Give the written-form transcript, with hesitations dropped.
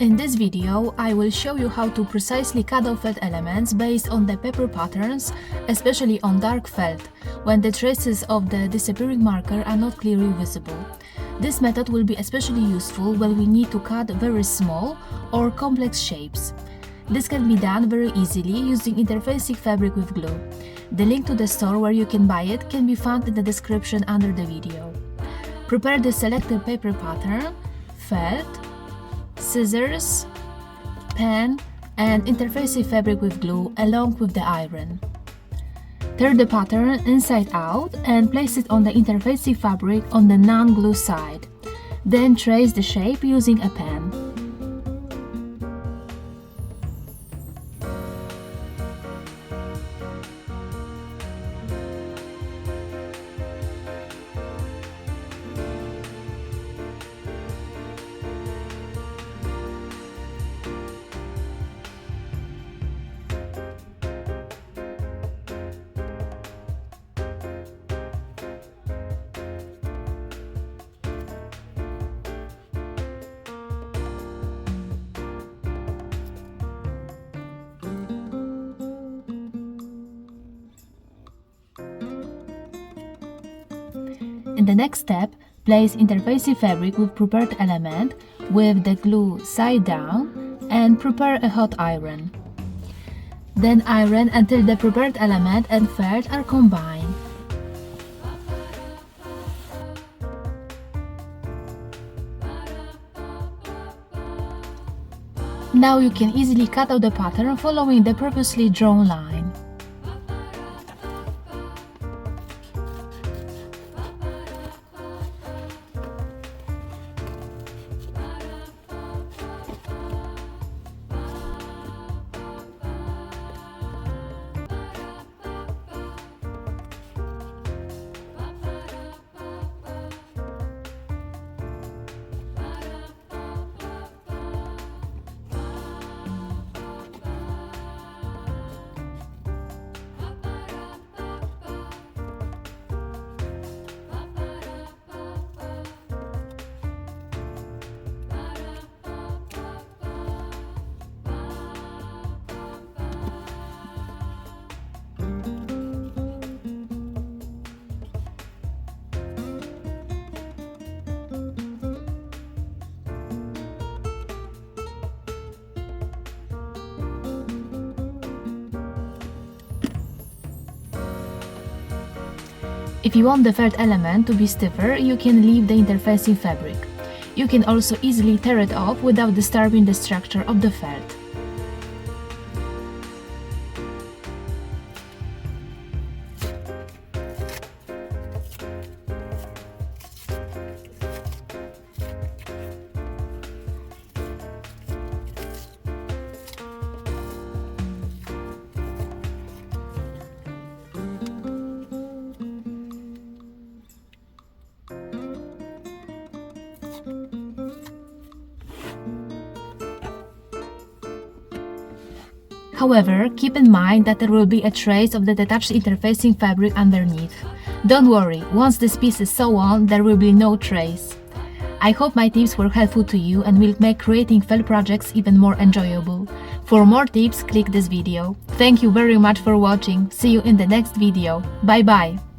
In this video, I will show you how to precisely cut off felt elements based on the paper patterns, especially on dark felt, when the traces of the disappearing marker are not clearly visible. This method will be especially useful when we need to cut very small or complex shapes. This can be done very easily using interfacing fabric with glue. The link to the store where you can buy it can be found in the description under the video. Prepare the selected paper pattern, felt, scissors, pen, and interfacing fabric with glue along with the iron. Turn the pattern inside out and place it on the interfacing fabric on the non-glue side. Then trace the shape using a pen. In the next step, place interfacing fabric with prepared element with the glue side down and prepare a hot iron. Then iron until the prepared element and felt are combined. Now you can easily cut out the pattern following the previously drawn line. If you want the felt element to be stiffer, you can leave the interfacing fabric. You can also easily tear it off without disturbing the structure of the felt. However, keep in mind that there will be a trace of the detached interfacing fabric underneath. Don't worry, once this piece is sewn on, there will be no trace. I hope my tips were helpful to you and will make creating felt projects even more enjoyable. For more tips, click this video. Thank you very much for watching. See you in the next video. Bye bye!